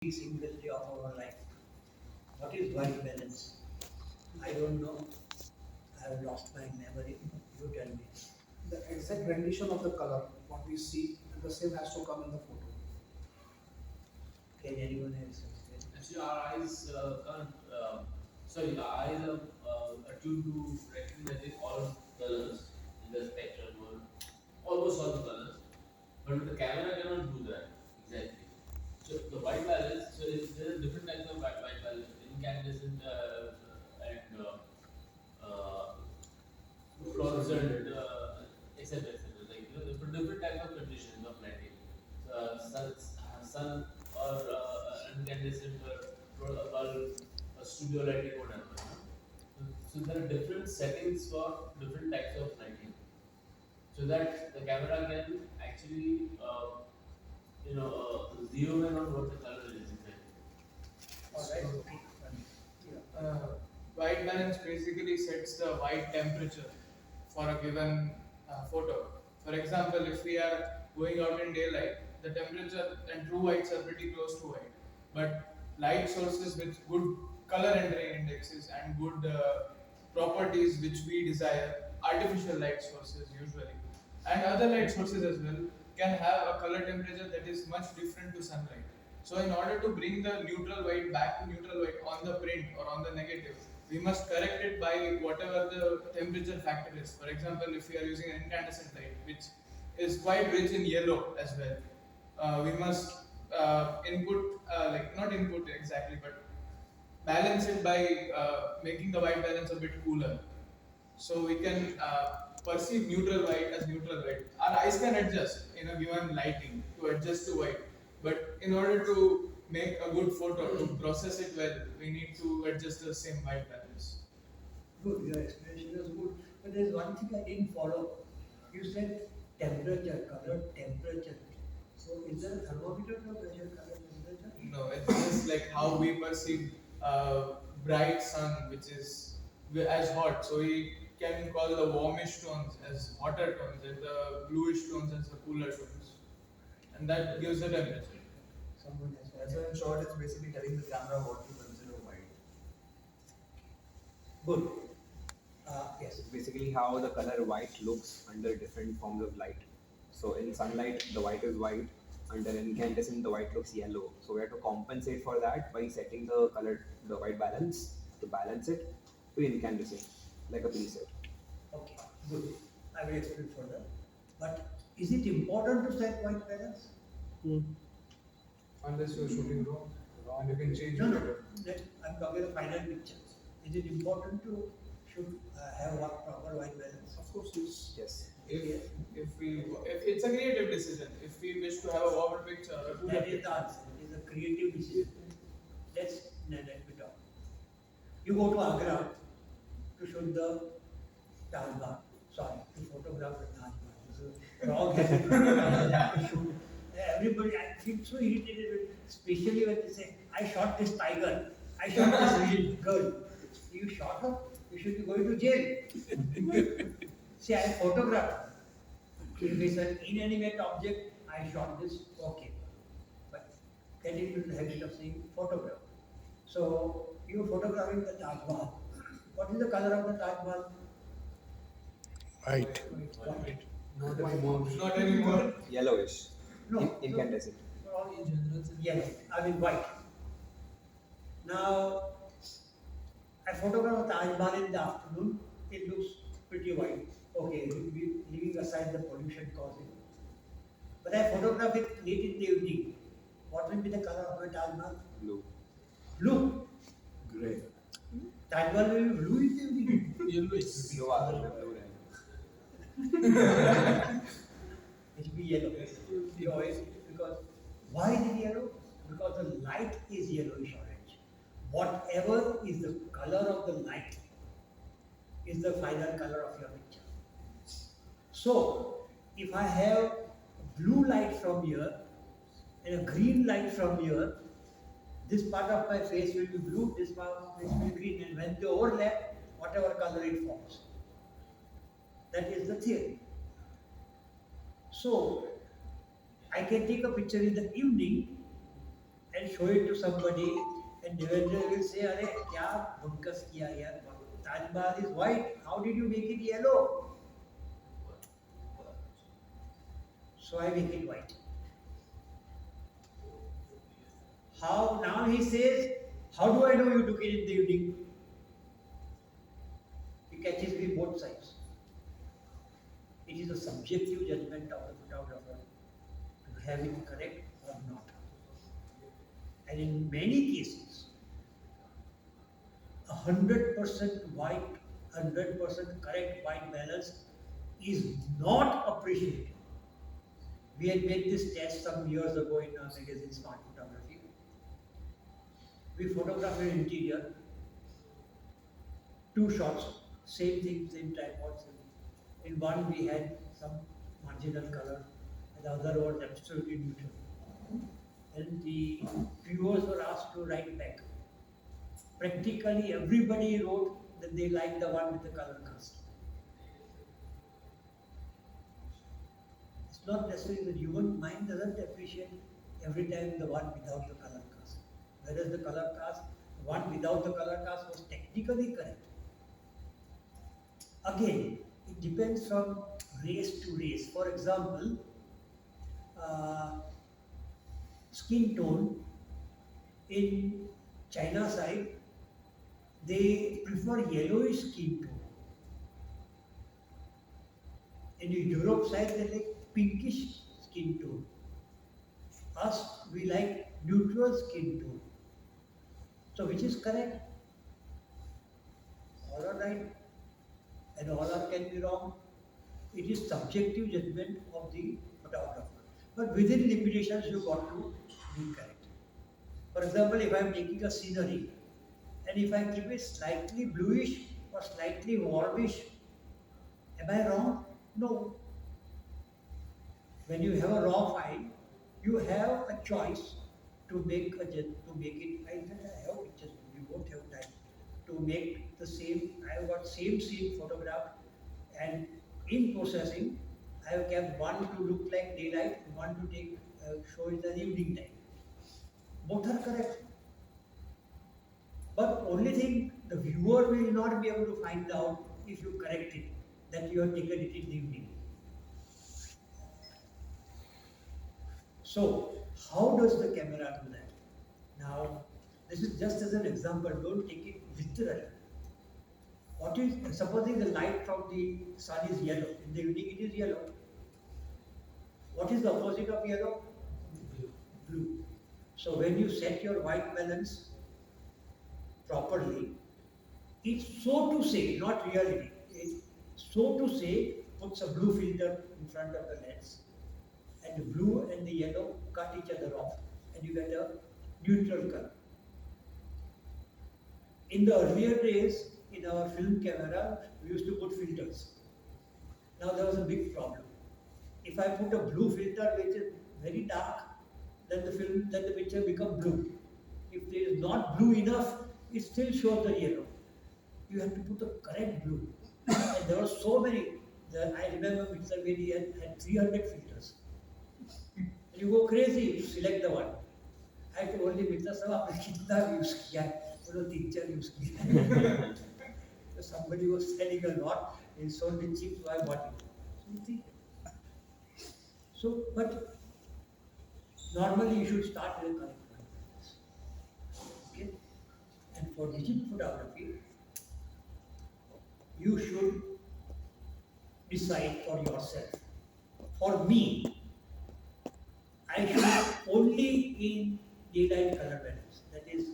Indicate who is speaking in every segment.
Speaker 1: single day of our life. What is white balance? I don't know. I have lost my memory. You tell me.
Speaker 2: The exact rendition of the color, what we see, and the same has to come in the photo.
Speaker 1: Can anyone else explain?
Speaker 3: Actually, our eyes can't. Our eyes are attuned to recognizing all colors in the spectrum, or almost all the colors. But the camera cannot do that exactly. So the white balance. There are different types of white balance: incandescent and fluorescent, etc. etc. Like different types of conditions of lighting. Sun or incandescent or bulb, studio lighting, whatever. So there are different settings for different types of lighting, so that the camera can actually zero in on what the color is exactly.
Speaker 1: Alright,
Speaker 4: So,
Speaker 1: okay.
Speaker 4: uh, white balance basically sets the white temperature for a given photo. For example, if we are going out in daylight, the temperature and true whites are pretty close to white. But light sources with good color entering indexes and good properties which we desire, artificial light sources usually, and other light sources as well, can have a color temperature that is much different to sunlight. So in order to bring the neutral white back to neutral white on the print or on the negative, we must correct it by whatever the temperature factor is. For example, if we are using an incandescent light, which is quite rich in yellow as well, we must like not input exactly, but balance it by making the white balance a bit cooler. So we can perceive neutral white as neutral white. Our eyes can adjust in a given lighting to adjust to white, but in order to make a good photo, to process it well, we need to adjust the same white balance.
Speaker 1: Good, your explanation was good. But there's one thing I didn't follow. You said temperature, color temperature. So is there a thermometer to measure color temperature?
Speaker 4: No, it's just like how we perceive bright sun, which is as hot. So we can call the warmish tones as hotter tones and the bluish tones as the cooler tones, and that gives the temperature.
Speaker 1: Someone has
Speaker 5: And so in short, it's basically telling the camera what to consider white.
Speaker 1: good. Yes.
Speaker 6: It's basically how the color white looks under different forms of light. So in sunlight, the white is white. Under incandescent, the white looks yellow. So we have to compensate for that by setting the white balance to balance it to incandescent, like a preset.
Speaker 1: Okay, good. I will explain further. But is it important to set white balance?
Speaker 4: Unless you're shooting raw, and you can change
Speaker 1: No,
Speaker 4: it
Speaker 1: no.
Speaker 4: later.
Speaker 1: I'm talking the final picture. Is it important to should have what proper white balance?
Speaker 4: Of course, yes.
Speaker 6: Yes.
Speaker 4: If it's a creative decision, if we wish to have a warmer picture or a cooler
Speaker 1: That is
Speaker 4: picture.
Speaker 1: the answer. It is a creative decision. Let me talk. You go to Agra to shoot the Taj Mahal. Sorry, to photograph the Taj Mahal. This is wrong to shoot. Everybody, I feel so irritated, especially when they say, I shot this tiger, I shot this little girl. You shot her, you should be going to jail. See, I photographed. If it's an inanimate object, I shot this, okay. But get into the habit of saying photograph. So, you're photographing the Taj Mahal. What is the color of the Taj Mahal?
Speaker 7: White.
Speaker 1: White.
Speaker 4: Not anymore. Not anymore.
Speaker 6: Yellowish.
Speaker 1: No.
Speaker 6: Incandescent.
Speaker 1: All in general. Yellow. I mean white. Now, I photograph the Taj Mahal in the afternoon. It looks pretty white. Okay, leaving aside the pollution causing. But I photograph it late in the evening. What will be the color of my Taj Mahal?
Speaker 6: Blue.
Speaker 1: Blue.
Speaker 5: Gray.
Speaker 1: Taj Mahal will be blue in the evening.
Speaker 4: Yellowish.
Speaker 6: Blue are blue red.
Speaker 1: It will be yellow. Because why is it yellow? Because the light is yellowish orange. Whatever is the color of the light is the final color of your picture. So, if I have blue light from here and a green light from here, this part of my face will be blue, this part of my face will be green, and when they overlap, whatever color it forms. That is the theory. So, I can take a picture in the evening and show it to somebody, and Devendra will say, "Arey, kya bunkas kiya yaar? Taj Mahal is white. How did you make it yellow?" So I make it white. How now he says, "How do I know you took it in the evening?" He catches me both sides. It is a subjective judgment of the photographer to have it correct or not. And in many cases, 100% white, 100% correct white balance is not appreciated. We had made this test some years ago in our magazine Smart Photography. We photographed an interior, two shots, same thing, same tripods. In one we had some marginal color, and the other was absolutely neutral. And the viewers were asked to write back. Practically everybody wrote that they liked the one with the color cast. It's not necessarily the human mind doesn't appreciate every time the one without the color cast. Whereas the color cast, the one without the color cast was technically correct. Again, it depends from race to race. For example, uh, skin tone in China side, they prefer yellowish skin tone. In the Europe side, they like pinkish skin tone. Us, we like neutral skin tone. So which is correct? All are right, and all are can be wrong. It is subjective judgment of the photographer. But within limitations, you got to be correct. For example, if I am taking a scenery, and if I keep it slightly bluish or slightly warmish, am I wrong? No. When you have a raw file, you have a choice to make it. I have pictures. You won't have time to make the same. I have got same scene photographed, and in processing, I have kept one to look like daylight, one to take show it as evening time. Both are correct. But only thing the viewer will not be able to find out if you correct it that you have taken it in the evening. So, how does the camera do that? Now, this is just as an example, don't take it literally. What is, supposing the light from the sun is yellow, in the evening it is yellow. What is the opposite of yellow? Blue. So when you set your white balance properly, it so to say, not reality, it so to say puts a blue filter in front of the lens, and the blue and the yellow cut each other off, and you get a neutral color. In the earlier days, in our film camera, we used to put filters. Now there was a big problem. If I put a blue filter which is very dark, then the picture becomes blue. If it is not blue enough, it still shows the yellow. You have to put the correct blue. And there were so many. I remember Mr. Vedi had 300 filters. And you go crazy, you select the one. I told him, Mr. Sir, आपने कितना use किया है? बोलो 3-4 use किया है. So somebody was selling a lot, he sold it cheap, so I bought it. So you think. So, but normally you should start with a correct one. Okay? And for digital photography, you should decide for yourself. For me, I should only in daylight color balance, that is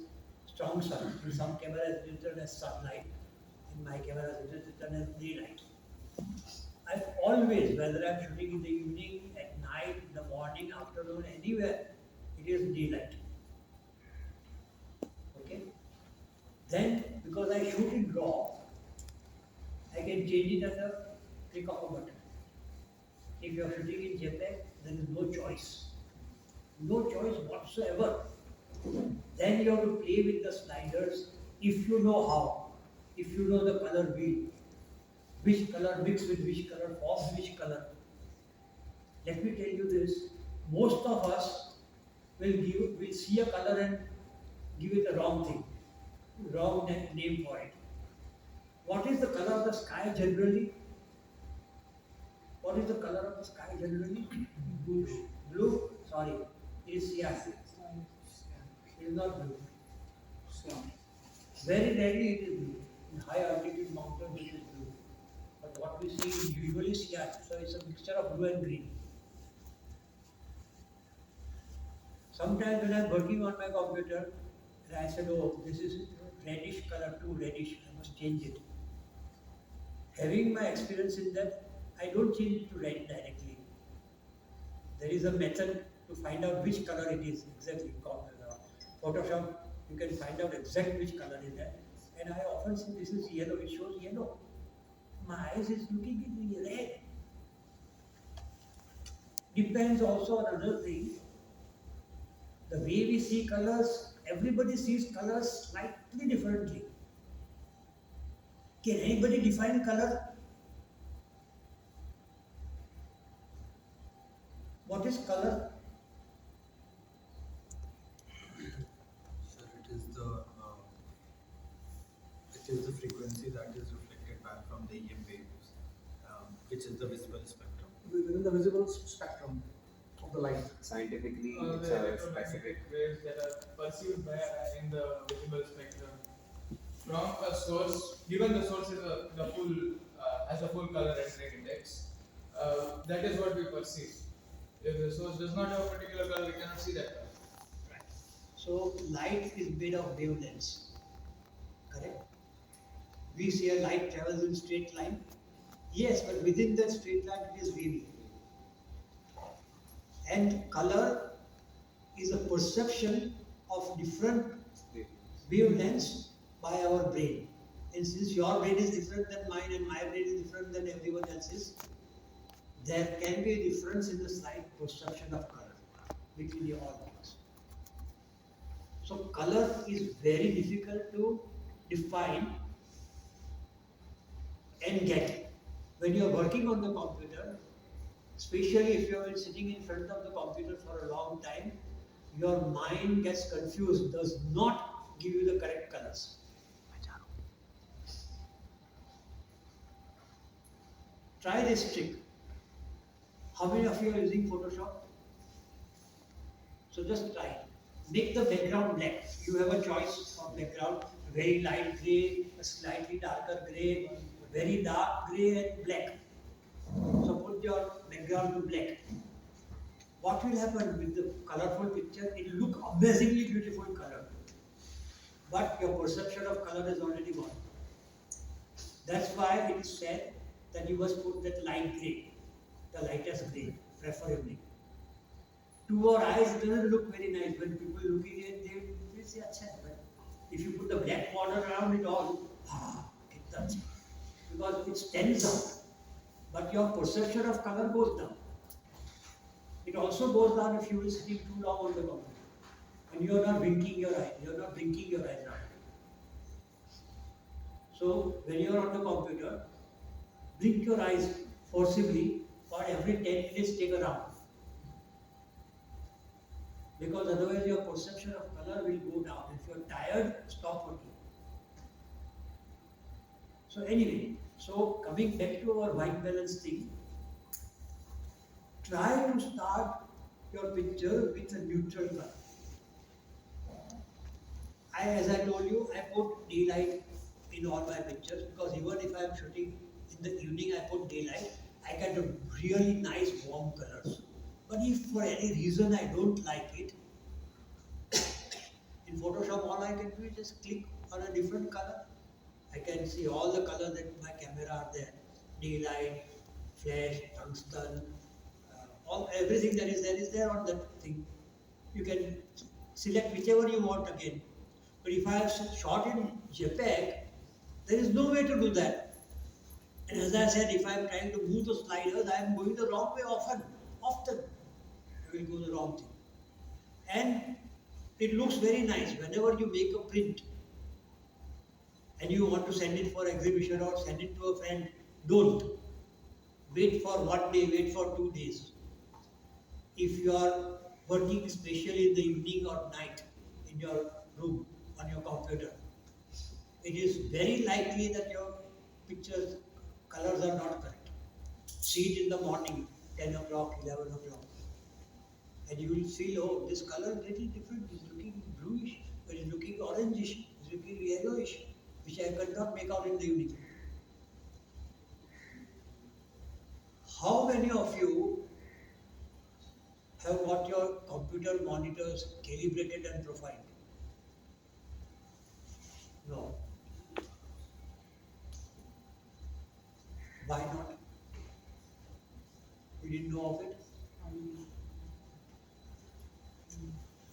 Speaker 1: strong sun. In some cameras it is written as sunlight, in my camera it is written as daylight. I've always, whether I'm shooting in the evening, at night, in the morning, afternoon, anywhere, it is daylight. Okay? Then, because I shoot in RAW, I can change it at a click of a button. If you are shooting in JPEG, there is no choice. No choice whatsoever. Then you have to play with the sliders if you know how. If you know the color wheel. Which color mix with which color, forms which color. Let me tell you this, most of us will see a color and give it a wrong thing, wrong name for it. What is the color of the sky generally? What is the color of the sky generally?
Speaker 2: Blue.
Speaker 1: Blue? Sorry, it is cyan. It is not blue.
Speaker 2: Cyan.
Speaker 1: Very rarely it is blue. In high altitude mountains it is blue. But what we see is usually cyan. So it's a mixture of blue and green. Sometimes when I'm working on my computer, and I said, oh, this is reddish color, too reddish, I must change it. Having my experience in that, I don't change it to red directly. There is a method to find out which color it is exactly. Photoshop, you can find out exactly which color is that. And I often say this is yellow, it shows yellow. My eyes is looking at red. Depends also on another thing. The way we see colors, everybody sees colors slightly differently. Can anybody define color? What is color?
Speaker 5: Sir, it is the frequency that is reflected back from the EM waves, which is the visible spectrum.
Speaker 2: Within the visible spectrum of the light.
Speaker 6: Scientifically,
Speaker 4: The
Speaker 6: it's a
Speaker 4: electromagnetic
Speaker 6: specific.
Speaker 4: waves that are perceived by our eye in the visible spectrum from a source, given the source is the full has a full color rendering index, that is what we perceive. If the source does not have a particular color, we cannot see that color.
Speaker 1: So light is made of wavelengths. Correct? We see a light travels in straight line. Yes, but within that straight line it is wavy. And color is a perception of different wavelengths by our brain. And since your brain is different than mine and my brain is different than everyone else's, there can be a difference in the slight perception of color between all of us. So color is very difficult to define and get. When you are working on the computer, especially if you have been sitting in front of the computer for a long time, your mind gets confused, does not give you the correct colors. Try this trick. How many of you are using Photoshop? So just try it. Make the background black. You have a choice of background, very light gray, a slightly darker gray, very dark gray and black. So put your background to black. What will happen with the colorful picture? It will look amazingly beautiful color. But your perception of color is already gone. That's why it is said that you must put that light gray, the lightest gray, preferably. To our eyes, it doesn't look very nice. When people look at it, they say, "Achha," but if you put the black border around it all, kitna achha. Because it stands out. But your perception of color goes down. It also goes down if you are sitting too long on the computer. And you are not blinking your eyes. You are not blinking your eyes out. So when you are on the computer, blink your eyes forcibly for every 10 minutes take a round. Because otherwise your perception of color will go down. If you are tired, stop working. So anyway, so coming back to our white balance thing, try to start your picture with a neutral color. As I told you, I put daylight in all my pictures because even if I am shooting in the evening, I put daylight. I get a really nice warm colors. But if for any reason I don't like it, in Photoshop all I can do is just click on a different color. I can see all the colors that my camera are there. Daylight, flash, tungsten, everything that is there on that thing. You can select whichever you want again. But if I have shot in JPEG, there is no way to do that. And as I said, if I am trying to move the sliders, I am going the wrong way often. I will go the wrong thing. And it looks very nice whenever you make a print and you want to send it for exhibition or send it to a friend. Don't. Wait for 1 day, wait for 2 days. If you are working especially in the evening or night in your room on your computer, it is very likely that your pictures colors are not correct. See it in the morning, 10 o'clock, 11 o'clock, and you will feel, oh, this color is little different. It's looking bluish, or it's looking orangish, it's looking yellowish, which I cannot make out in the evening. How many of you have got your computer monitors calibrated and profiled? No. Why not? You didn't know of it?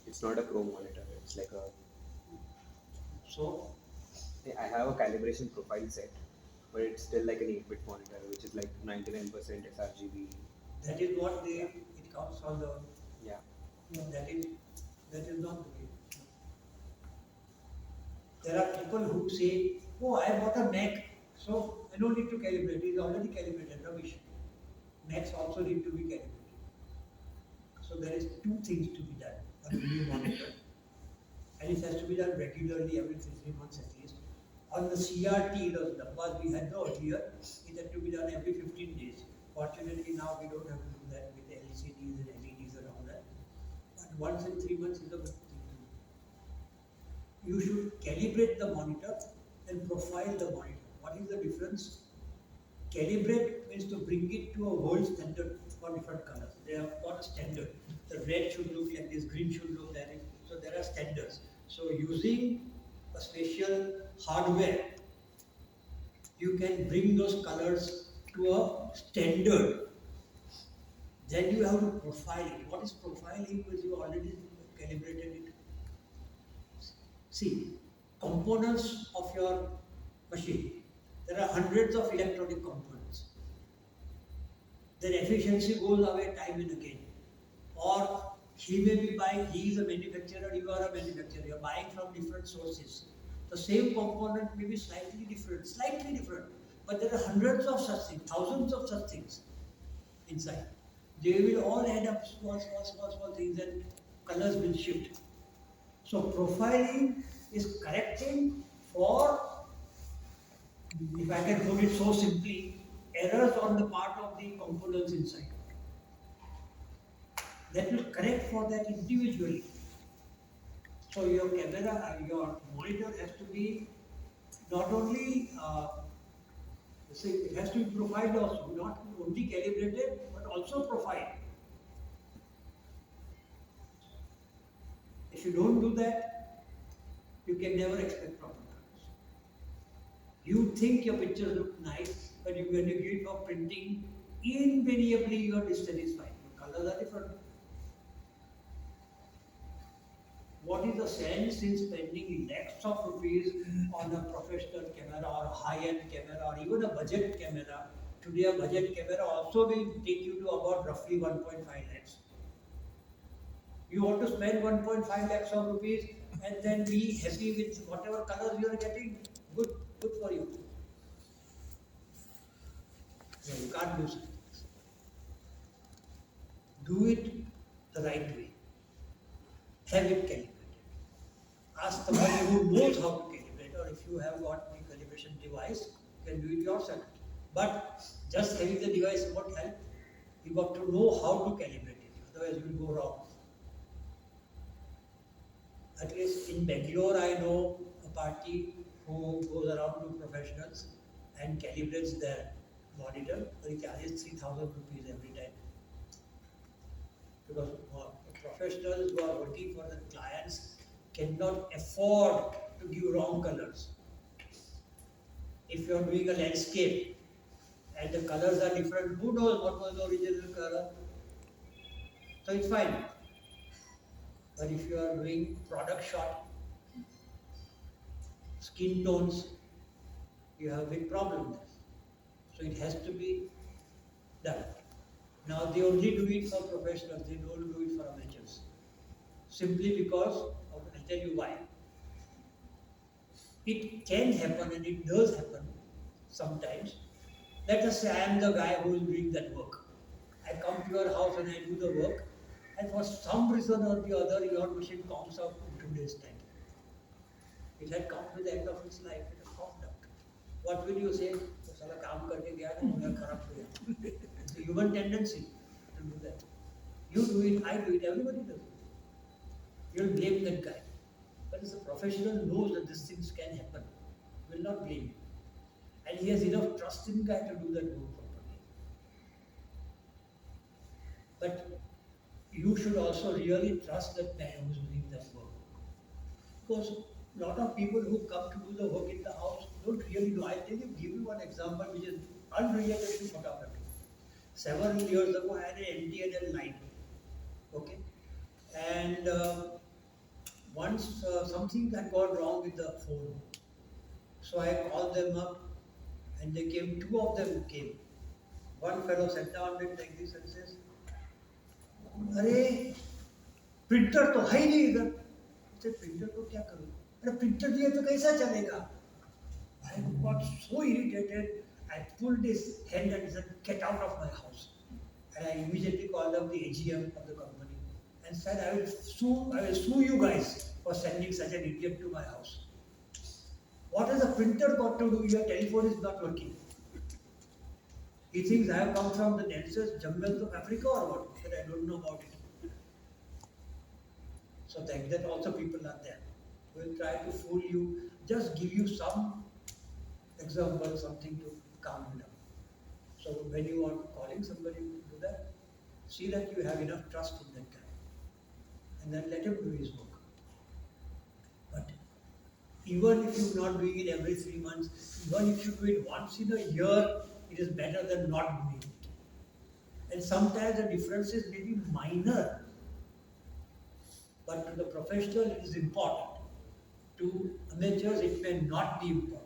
Speaker 6: It's not a Pro monitor. It's like a.
Speaker 1: So,
Speaker 6: I have a calibration profile set, but it's still like an 8-bit monitor, which is like 99% sRGB.
Speaker 1: that is what they, it comes on the,
Speaker 6: Yeah.
Speaker 1: that is, that is not the way. There are people who say, oh, I bought a Mac, so I don't need to calibrate, it is already calibrated, rubbish. Macs also need to be calibrated. So there is two things to be done on a new monitor. And it has to be done regularly, every 3 months at least. On the CRT, the numbers we had earlier, it had to be done every 15 days. Fortunately, now we don't have to do that with LCDs and LEDs and all that. But once in 3 months is a good thing to do. You should calibrate the monitor and profile the monitor. What is the difference? Calibrate means to bring it to a world standard for different colors. They have got a standard. The red should look like this, green should look like this. So there are standards. So using a special hardware, you can bring those colors to a standard. Then you have to profile it. What is profiling? Because you already calibrated it. See, components of your machine. There are hundreds of electronic components. Their efficiency goes away time and again. Or he may be buying, he is a manufacturer, you are a manufacturer, you are buying from different sources. The same component may be slightly different, but there are hundreds of such things, thousands of such things inside. They will all add up small things and colors will shift. So profiling is correcting for, if I can put it so simply, errors on the part of the components inside. That will correct for that individually. So your camera, your monitor has to be not only, it has to be profiled also, not only calibrated, but also profiled. If you don't do that, you can never expect proper colors. You think your pictures look nice, but when you give it for printing, invariably you are dissatisfied. Your colors are different. What is the sense in spending lakhs of rupees on a professional camera or a high-end camera or even a budget camera? Today a budget camera also will take you to about roughly 1.5 lakhs. You want to spend 1.5 lakhs of rupees and then be happy with whatever colors you are getting, good for you. No, you can't do such things. Do it the right way. Have it calibrated. Ask somebody who knows how to calibrate, or if you have got a calibration device, you can do it yourself. But just having the device won't help. You got to know how to calibrate it, otherwise you will go wrong. At least in Bangalore, I know a party who goes around to professionals and calibrates their monitor, but he charges 3,000 rupees every time. Because professionals who are working for the clients cannot afford to give wrong colors. If you are doing a landscape and the colors are different, who knows what was the original color? So it's fine. But if you are doing product shot, skin tones, you have a big problem there. So it has to be done. Now they only do it for professionals, they don't do it for amateurs. Simply because, I'll tell you why. It can happen and it does happen sometimes. Let us say I am the guy who is doing that work. I come to your house and I do the work, and for some reason or the other, your machine comes out in 2 days' time. It had come to the end of its life, it had coughed out. What will you say? "वो साला काम करके गया ना, मेरा खराब हो गया." It's a human tendency to do that. You do it, I do it, everybody does it. You'll blame that guy. But as a professional knows that these things can happen, will not blame him. And he has enough trust in the guy to do that work properly. But you should also really trust that man who's doing that work. Because a lot of people who come to do the work in the house don't really know. I'll give you one example which is unrelated to photography. Several years ago, I had an MTNL line. Okay? And once something had gone wrong with the phone. So I called them up and they came, two of them came. One fellow sat down and like this and says, "अरे printer तो है ही नहीं इधर." मुझे printer को क्या करूँ? अरे प्रिंटर नहीं है तो कैसा चलेगा? I got so irritated. I pulled his hand and said, "Get out of my house." And I immediately called up the AGM of the company and said, I will sue you guys for sending such an idiot to my house. What has a printer got to do? Your telephone is not working. He thinks I have come from the densest jungles of Africa or what? But I don't know about it. So that also people are there. Will try to fool you, just give you some example, something to calm you down. So when you are calling somebody to do that, see that you have enough trust in that guy. And then let him do his work. But even if you're not doing it every 3 months, even if you do it once in a year, it is better than not doing it. And sometimes the differences may be minor, but to the professional it is important. To amateurs it may not be important.